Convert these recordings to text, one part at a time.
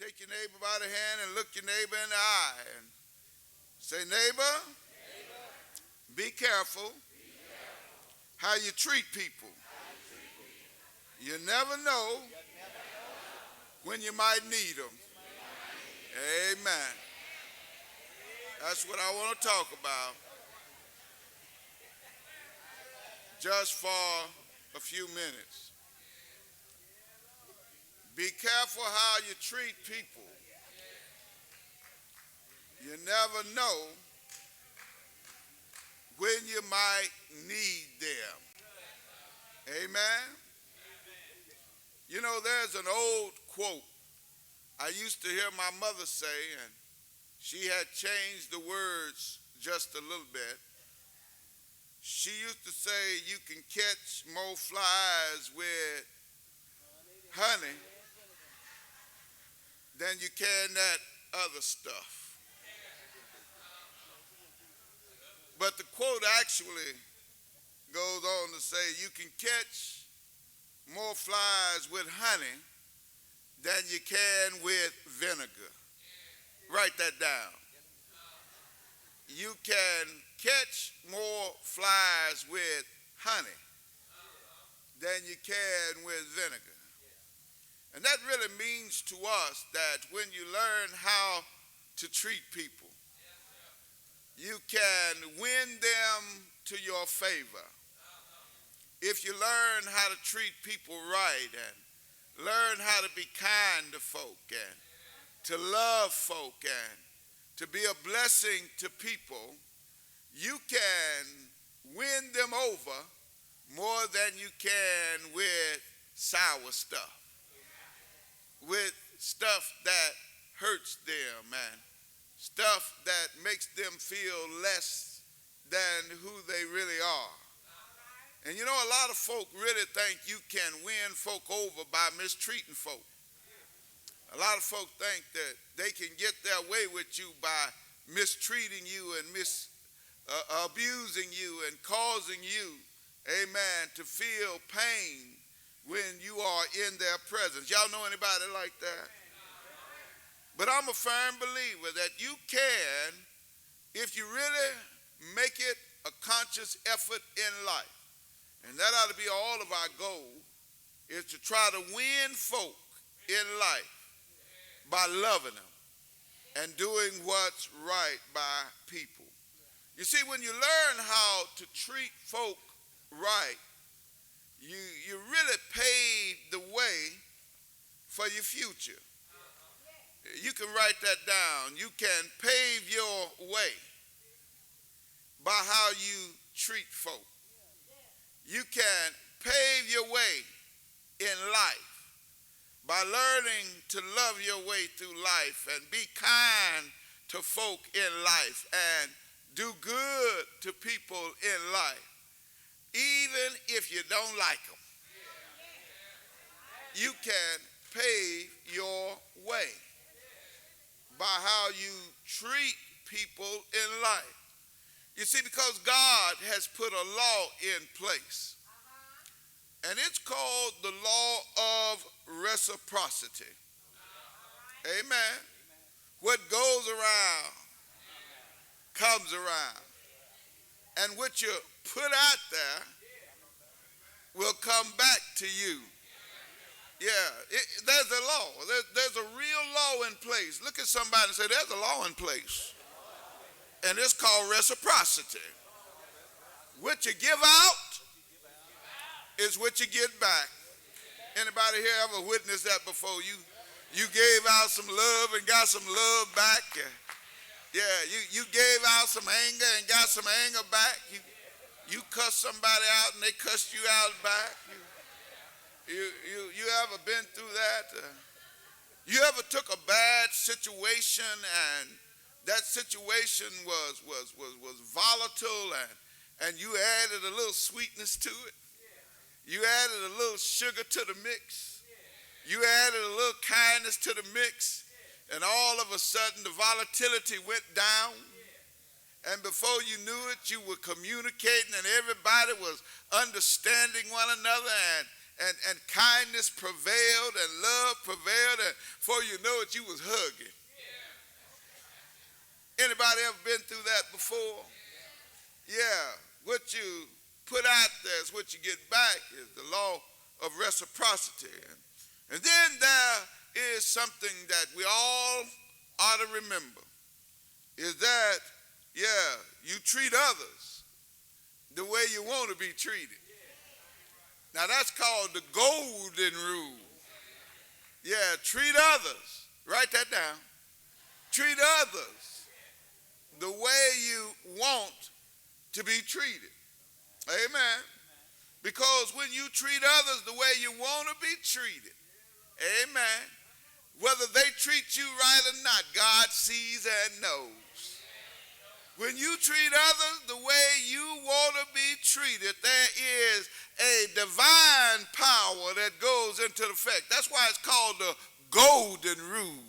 Take your neighbor by the hand and look your neighbor in the eye and say, neighbor, be careful how you treat people. You never know when you might need them. Amen. That's what I want to talk about. Just for a few minutes. Be careful how you treat people. You never know when you might need them. Amen. You know, there's an old quote I used to hear my mother say, and she had changed the words just a little bit. She used to say, you can catch more flies with honey than you can that other stuff. But the quote actually goes on to say, you can catch more flies with honey than you can with vinegar. Write that down. You can catch more flies with honey than you can with vinegar. And that really means to us that when you learn how to treat people, you can win them to your favor. If you learn how to treat people right and learn how to be kind to folk and to love folk and to be a blessing to people, you can win them over more than you can with sour stuff, with stuff that hurts them and stuff that makes them feel less than who they really are. And you know, a lot of folk really think you can win folk over by mistreating folk. A lot of folk think that they can get their way with you by mistreating you and abusing you and causing you, amen, to feel pain when you are in their presence. Y'all know anybody like that? But I'm a firm believer that you can, if you really make it a conscious effort in life, and that ought to be all of our goal, is to try to win folk in life by loving them and doing what's right by people. You see, when you learn how to treat folk right, you really pave the way for your future. You can write that down. You can pave your way by how you treat folk. You can pave your way in life by learning to love your way through life and be kind to folk in life and do good to people in life, even if you don't like them. You can pave your way by how you treat people in life. You see, because God has put a law in place, and it's called the law of reciprocity. Amen. What goes around comes around. And what you put out there will come back to you. Yeah, there's a law. There's a real law in place. Look at somebody and say, there's a law in place. And it's called reciprocity. What you give out is what you get back. Anybody here ever witnessed that before? You gave out some love and got some love back. Yeah, you gave out some anger and got some anger back. You cussed somebody out and they cussed you out back. You ever been through that? You ever took a bad situation and that situation was volatile and you added a little sweetness to it? You added a little sugar to the mix. You added a little kindness to the mix. And all of a sudden the volatility went down. And before you knew it, you were communicating and everybody was understanding one another and kindness prevailed and love prevailed, and before you know it, you was hugging. Anybody ever been through that before? Yeah. What you put out there is what you get back, is the law of reciprocity. And then there is something that we all ought to remember, is that, yeah, you treat others the way you want to be treated. Now that's called the golden rule. Yeah, treat others. Write that down. Treat others the way you want to be treated. Amen. Because when you treat others the way you want to be treated, amen, whether they treat you right or not, God sees and knows. When you treat others the way you want to be treated, there is a divine power that goes into effect. That's why it's called the golden rule.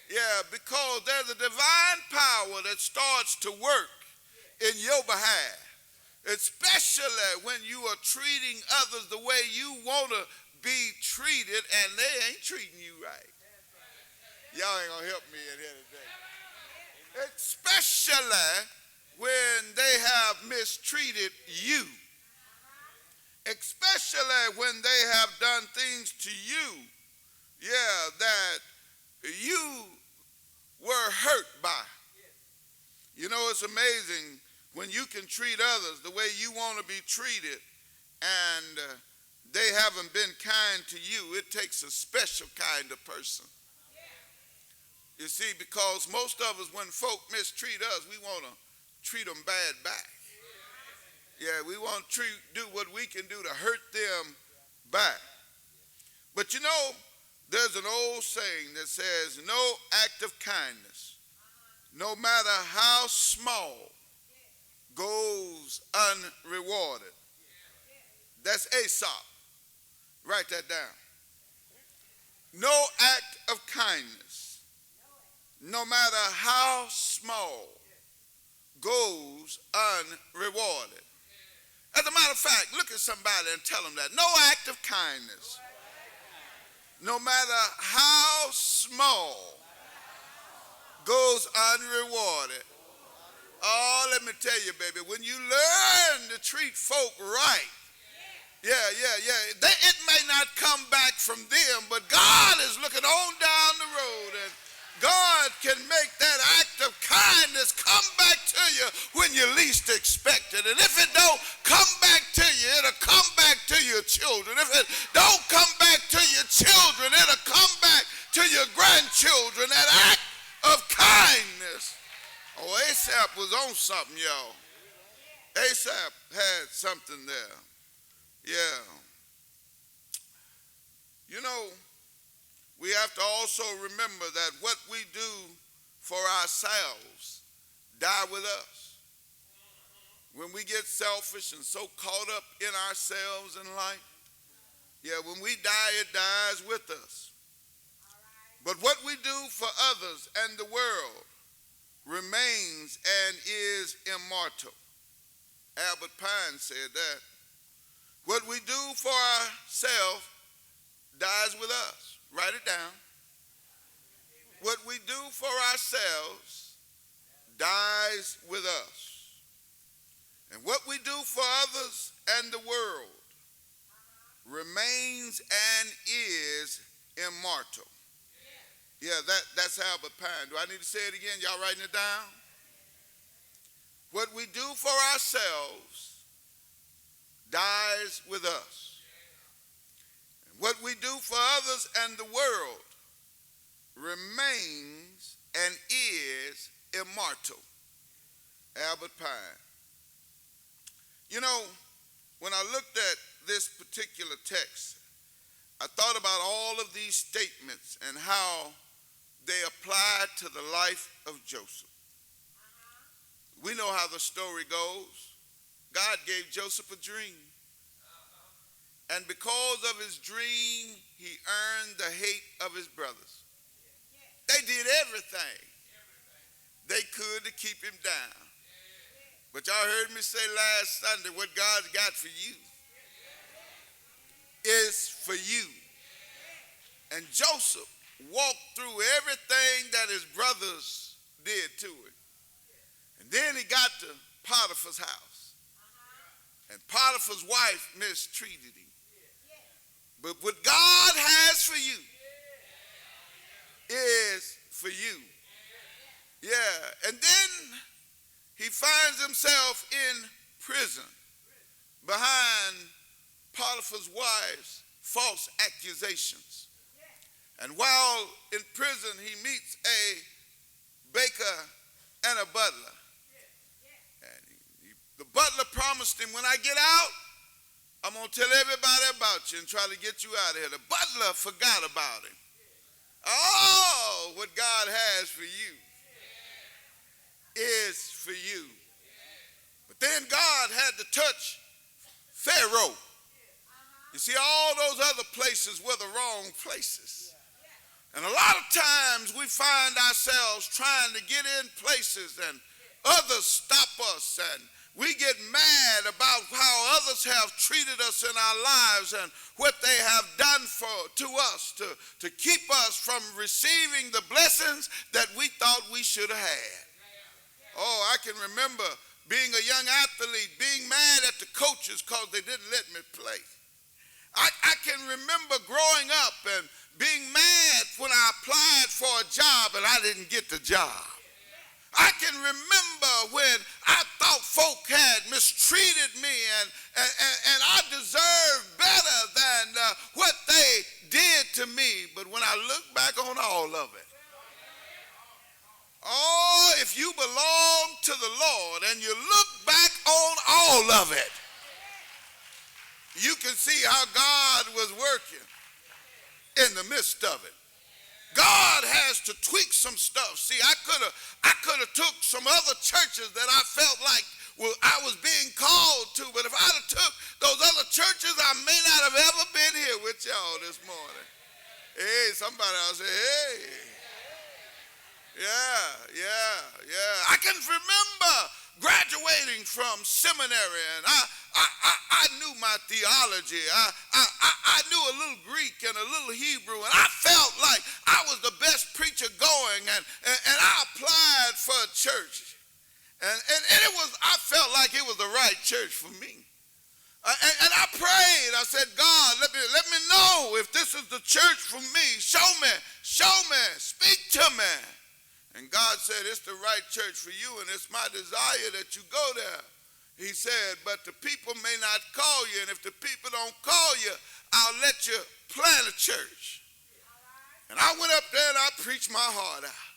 Yeah, because there's a divine power that starts to work in your behalf, especially when you are treating others the way you want to be treated and they ain't treating you right. Y'all ain't gonna help me in here today. Especially when they have mistreated you. Especially when they have done things to you, yeah, that you were hurt by. You know, it's amazing when you can treat others the way you want to be treated and they haven't been kind to you. It takes a special kind of person. You see, because most of us, when folk mistreat us, we want to treat them bad back. Yeah, we want to do what we can do to hurt them back. But you know, there's an old saying that says, no act of kindness, no matter how small, goes unrewarded. That's Aesop. Write that down. No act of kindness, no matter how small, goes unrewarded. As a matter of fact, look at somebody and tell them that. No act of kindness, no matter how small, goes unrewarded. Oh, let me tell you, baby, when you learn to treat folk right, it may not come back from them, but God is looking on down the road, and God can make that act of kindness come back to you when you least expect it. And if it don't come back to you, it'll come back to your children. If it don't come back to your children, it'll come back to your grandchildren. That act of kindness. Oh, Asaph was on something, y'all. Asaph had something there. Yeah. You know, we have to also remember that what we do for ourselves die with us. When we get selfish and so caught up in ourselves in life, yeah, when we die, it dies with us. But what we do for others and the world remains and is immortal. Albert Pine said that. What we do for ourselves dies with us. Write it down. What we do for ourselves dies with us. And what we do for others and the world remains and is immortal. Yeah, that's Albert Pine. Do I need to say it again? Y'all writing it down? What we do for ourselves dies with us. And what we do for others and the world remains and is immortal. Albert Pine. You know, when I looked at this particular text, I thought about all of these statements and how they apply to the life of Joseph. We know how the story goes. God gave Joseph a dream. And because of his dream, he earned the hate of his brothers. They did everything they could to keep him down. But y'all heard me say last Sunday what God's got for you. is for you. And Joseph walked through everything that his brothers did to him. And then he got to Potiphar's house. And Potiphar's wife mistreated him. But what God has for you is for you. Yeah. And then he finds himself in prison behind Potiphar's wife's false accusations. And while in prison, he meets a baker and a butler. And the butler promised him, when I get out, I'm going to tell everybody about you and try to get you out of here. The butler forgot about him. Oh, what God has for you is for you. But then God had to touch Pharaoh. You see, all those other places were the wrong places. And a lot of times we find ourselves trying to get in places and others stop us, and we get mad about how others have treated us in our lives and what they have done to us to keep us from receiving the blessings that we thought we should have had. Oh, I can remember being a young athlete, being mad at the coaches because they didn't let me play. I can remember growing up and being mad when I applied for a job and I didn't get the job. I can remember when I thought folk had mistreated me and I deserved better than what they did to me. But when I look back on all of it, oh, if you belong to the Lord and you look back on all of it, you can see how God was working in the midst of it. God has to tweak some stuff. See, I could have took some other churches that I felt like I was being called to, but if I'd have took those other churches, I may not have ever been here with y'all this morning. Hey, somebody else say, hey. Yeah. I can remember graduating from seminary, and I knew my theology. I knew a little Greek and a little Hebrew, and I felt like I was the best preacher going, and I applied for a church. And I felt like it was the right church for me. And I prayed. I said, God, let me know if this is the church for me. Show me, speak to me. And God said, it's the right church for you, and it's my desire that you go there. He said, but the people may not call you, and if the people don't call you, I'll let you plant a church. And I went up there and I preached my heart out.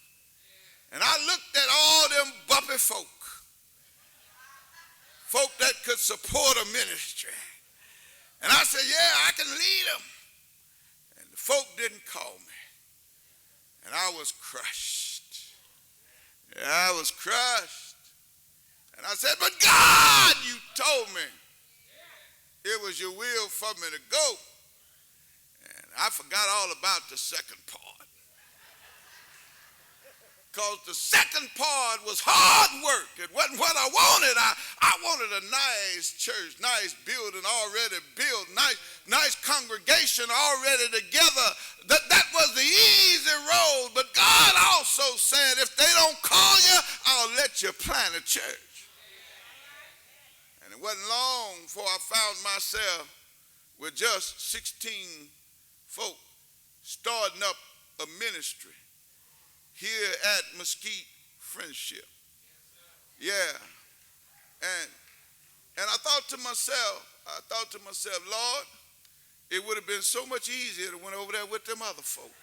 And I looked at all them bumpy folk that could support a ministry. And I said, yeah, I can lead them. And the folk didn't call me. And I was crushed. I was crushed. And I said, but God, you told me it was your will for me to go. And I forgot all about the second part. Because the second part was hard work. It wasn't what I wanted. I wanted a nice church, nice building already built, nice congregation already together. That was the easy road. But God also said, if they don't call you, I'll let you plant a church. And it wasn't long before I found myself with just 16 folk starting up a ministry here at Mesquite Friendship. Yeah. And I thought to myself, Lord, it would have been so much easier to went over there with them other folk.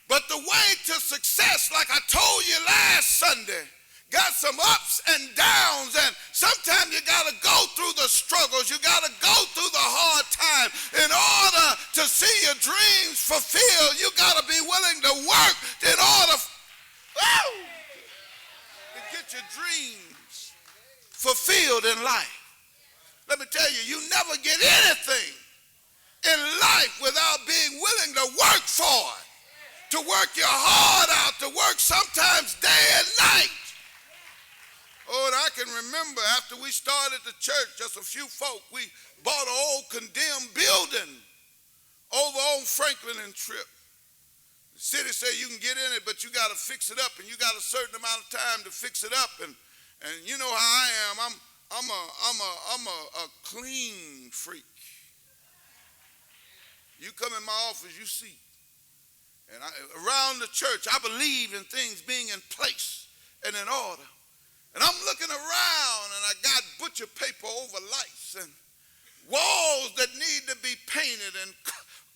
But the way to success, like I told you last Sunday, got some ups and downs, and sometimes you got to go through the struggles. You got to go through the hard time. In order to see your dreams fulfilled, you got to be willing to work in order to get your dreams fulfilled in life. Let me tell you, you never get anything in life without being willing to work for it, to work your heart out, to work sometimes day and night. Oh, and I can remember after we started the church, just a few folk, we bought an old condemned building over on Franklin and Tripp. The city said you can get in it, but you got to fix it up, and you got a certain amount of time to fix it up. And you know how I am. I'm a clean freak. You come in my office, you see. And around the church, I believe in things being in place and in order. And I'm looking around, and I got butcher paper over lights and walls that need to be painted and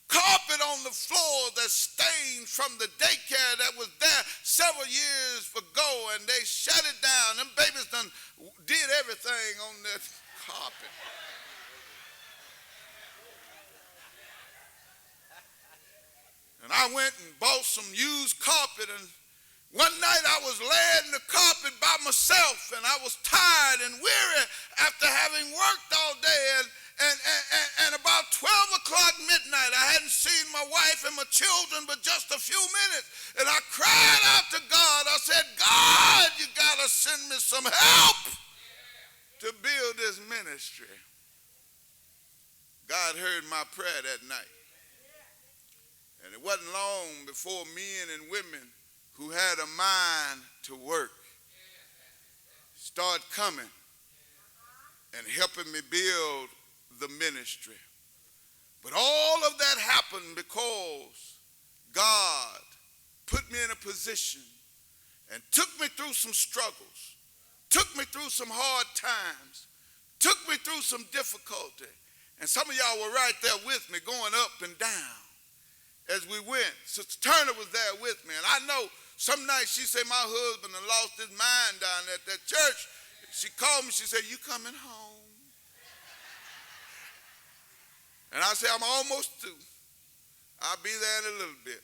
carpet on the floor that's stained from the daycare that was there several years ago, and they shut it down. Them babies done did everything on that carpet. And I went and bought some used carpet, and one night I was laying the carpet by myself, and I was tired and weary after having worked all day, and about 12 o'clock midnight, I hadn't seen my wife and my children but just a few minutes, and I cried out to God. I said, God, you got to send me some help to build this ministry. God heard my prayer that night. And it wasn't long before men and women who had a mind to work started coming and helping me build the ministry. But all of that happened because God put me in a position and took me through some struggles, took me through some hard times, took me through some difficulty. And some of y'all were right there with me, going up and down as we went. Sister Turner was there with me. And I know some nights she said, my husband had lost his mind down at that church. She called me, she said, you coming home? And I said, I'm almost through. I'll be there in a little bit.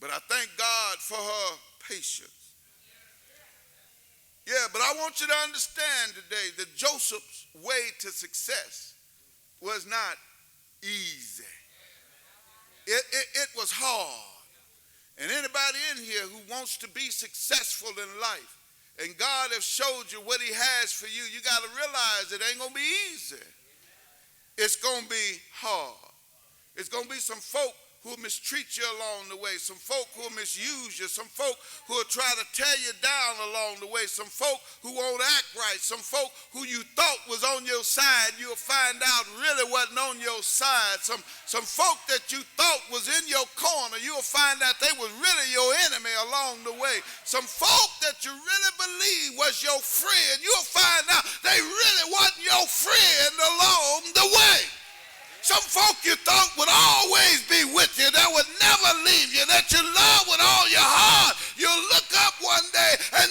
But I thank God for her patience. Yeah, but I want you to understand today that Joseph's way to success was not easy. It was hard. And anybody in here who wants to be successful in life, and God has showed you what he has for you, you got to realize it ain't going to be easy. It's going to be hard. It's going to be some folk who will mistreat you along the way, some folk who will misuse you, some folk who will try to tear you down along the way, some folk who won't act right, some folk who you thought was on your side, you'll find out really wasn't on your side, some folk that you thought was in your corner, you'll find out they was really your enemy along the way, some folk that you really believed was your friend, you'll find out they really wasn't your friend along the way. Some folk you thought would always be with you, that would never leave you, that you love with all your heart. You'll look up one day and